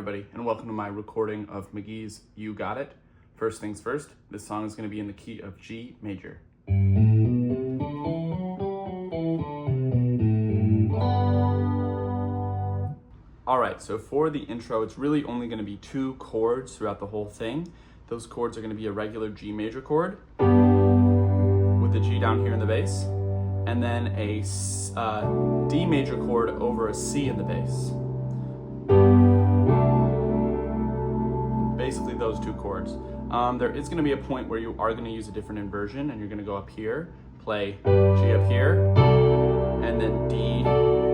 everybody, and welcome to my recording of Mk.gee's You Got It. First things first, this song is going to be in the key of G major. Alright, so for the intro, it's really only going to be two chords throughout the whole thing. Those chords are going to be a regular G major chord with the G down here in the bass, and then a D major chord over a C in the bass. Basically those two chords. There is going to be a point where you are going to use a different inversion, and you're going to go up here, play G up here, and then D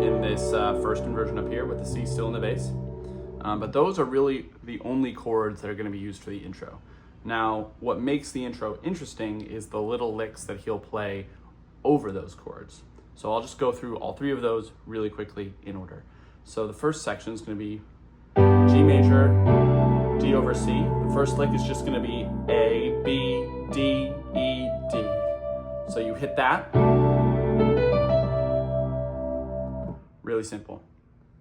in this first inversion up here with the C still in the bass. But those are really the only chords that are going to be used for the intro. Now, what makes the intro interesting is the little licks that he'll play over those chords. So I'll just go through all three of those really quickly in order. So the first section is going to be G major, D over C. The first lick is just going to be A, B, D, E, D. So you hit that. Really simple.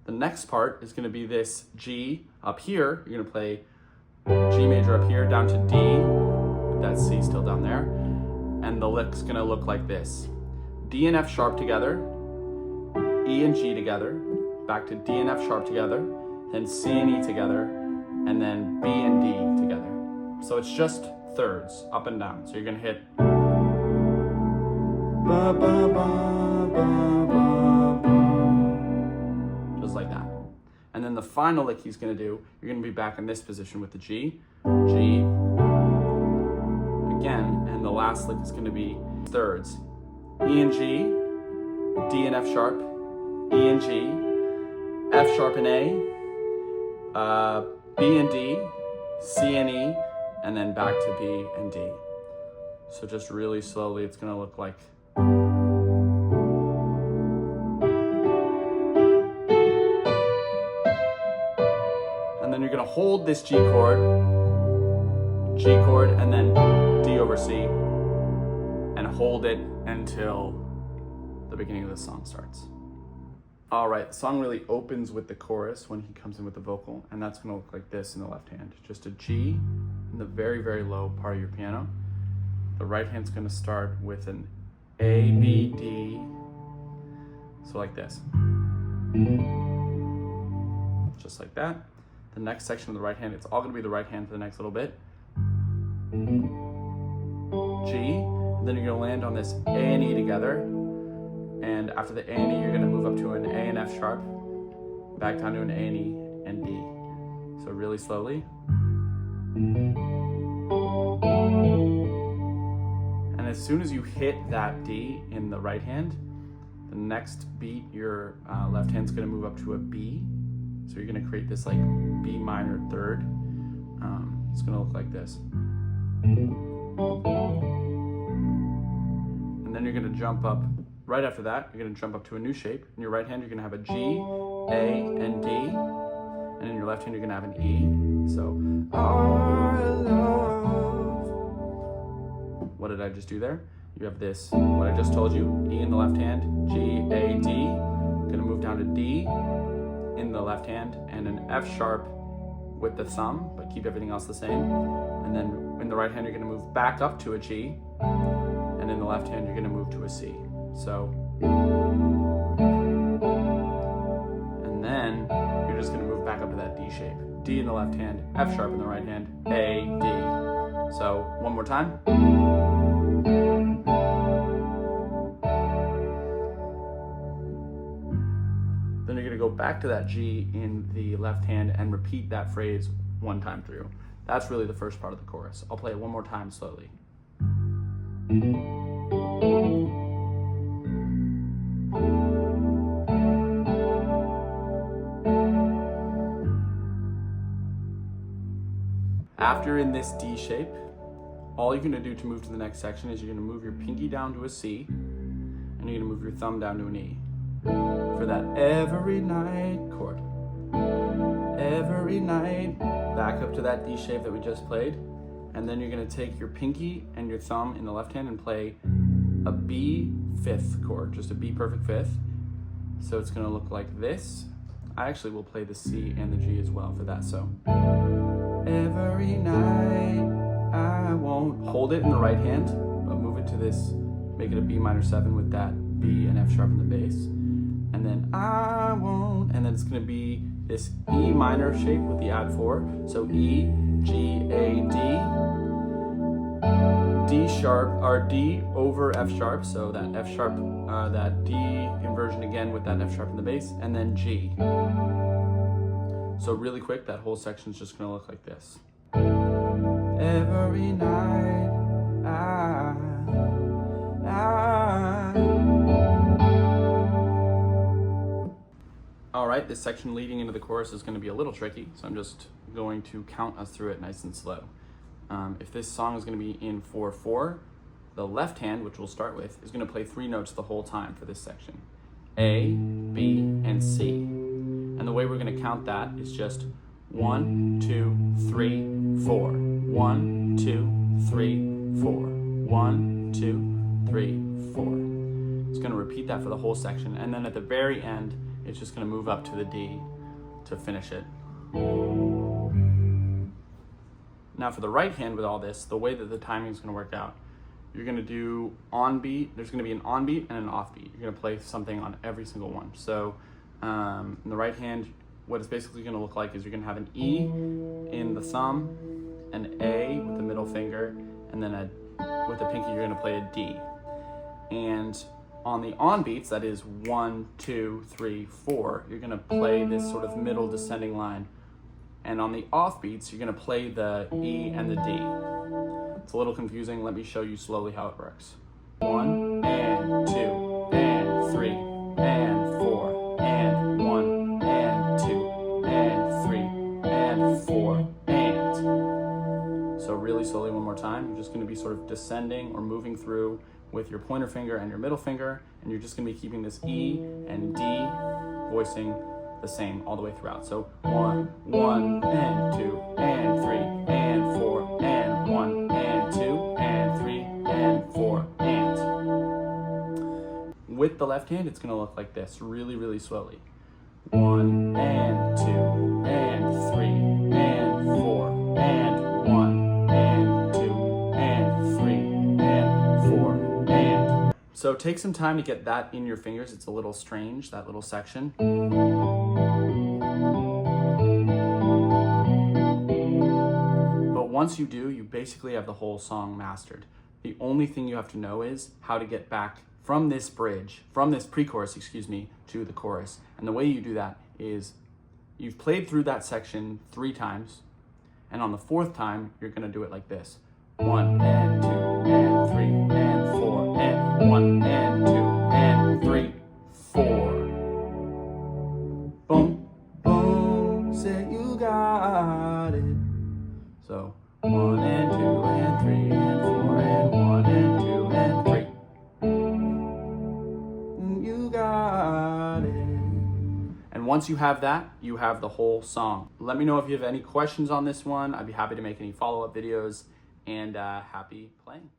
The next part is going to be this G up here. You're going to play G major up here down to D, with that C still down there. And the lick's going to look like this. D and F sharp together, E and G together, back to D and F sharp together, then C and E together, and then B and D together. So it's just thirds, up and down. So you're gonna hit ba, ba, ba, ba, ba, ba, just like that. And then the final lick he's gonna do, you're gonna be back in this position with the G, G, again, and the last lick is gonna be thirds. E and G, D and F sharp, E and G, F sharp and A, B and D, C and E, and then back to B and D. So just really slowly, it's gonna look like. And then you're gonna hold this G chord, and then D over C, and hold it until the beginning of the song starts. All right, the song really opens with the chorus when he comes in with the vocal, and that's gonna look like this in the left hand. Just a G in the very, very low part of your piano. The right hand's gonna start with an A, B, D, so like this. Just like that. The next section of the right hand, it's all gonna be the right hand for the next little bit. G, and then you're gonna land on this A and E together. And after the A and E, you're going to move up to an A and F sharp, back down to an A and E and D. So really slowly. And as soon as you hit that D in the right hand, the next beat, your left hand's going to move up to a B. So you're going to create this like B minor third. It's going to look like this. And then you're going to jump up. Right after that, you're going to jump up to a new shape. In your right hand, you're going to have a G, A, and D. And in your left hand, you're going to have an E. So, our love. What did I just do there? You have this, what I just told you, E in the left hand, G, A, D. Going to move down to D in the left hand, and an F sharp with the thumb, but keep everything else the same. And then in the right hand, you're going to move back up to a G. And in the left hand, you're going to move to a C. So, and then you're just going to move back up to that D shape. D in the left hand, F sharp in the right hand, A, D. So, one more time. Then you're going to go back to that G in the left hand and repeat that phrase one time through. That's really the first part of the chorus. I'll play it one more time slowly. After in this D shape, all you're gonna do to move to the next section is you're gonna move your pinky down to a C, and you're gonna move your thumb down to an E. For that every night chord. Every night, back up to that D shape that we just played, and then you're gonna take your pinky and your thumb in the left hand and play a B fifth chord, just a B perfect fifth. So it's gonna look like this. I actually will play the C and the G as well for that. So every night I won't hold it in the right hand, but move it to this, make it a B minor 7 with that B and F sharp in the bass. And then I won't, and then it's gonna be this E minor shape with the add 4. So E, G, A, D, D sharp, or D over F sharp, so that F sharp, that D inversion again with that F sharp in the bass, and then G. So really quick, that whole section is just gonna look like this. Every night All right, this section leading into the chorus is gonna be a little tricky, so I'm just going to count us through it nice and slow. If this song is going to be in 4/4, the left hand, which we'll start with, is going to play 3 notes the whole time for this section. A, B, and C. And the way we're going to count that is just 1, 2, 3, 4. 1, 2, 3, 4. 1, 2, 3, 4. It's going to repeat that for the whole section, and then at the very end, it's just going to move up to the D to finish it. Now for the right hand with all this, the way that the timing is going to work out, you're going to do on beat, there's going to be an on beat and an off beat. You're going to play something on every single one. So in the right hand, what it's basically going to look like is you're going to have an E in the thumb, an A with the middle finger, and then with the pinky you're going to play a D. And on the on beats, that is 1, 2, 3, 4, you're going to play this sort of middle descending line. And on the off beats, you're gonna play the E and the D. It's a little confusing. Let me show you slowly how it works. 1 and 2 and 3 and 4 and 1 and 2 and 3 and 4 and. So really slowly one more time. You're just gonna be sort of descending or moving through with your pointer finger and your middle finger, and you're just gonna be keeping this E and D voicing the same all the way throughout. So 1, 1 and 2 and 3 and 4 and 1 and 2 and 3 and 4 and. With the left hand, it's going to look like this, really, really slowly. 1 and 2 and 3 and 4 and 1 and 2 and 3 and 4 and. So take some time to get that in your fingers. It's a little strange, that little section. But once you do, you basically have the whole song mastered. The only thing you have to know is how to get back from this bridge, from this pre-chorus, to the chorus. And the way you do that is you've played through that section 3 times, and on the 4th time, you're gonna do it like this. 1 and 2 and 3 and 4 and 1 and 2 and 3, 4. Boom, boom, say you got it. So 1 and 2 and 3 and 4 and 1 and 2 and 3. You got it. And once you have that, you have the whole song. Let me know if you have any questions on this one. I'd be happy to make any follow-up videos, and happy playing.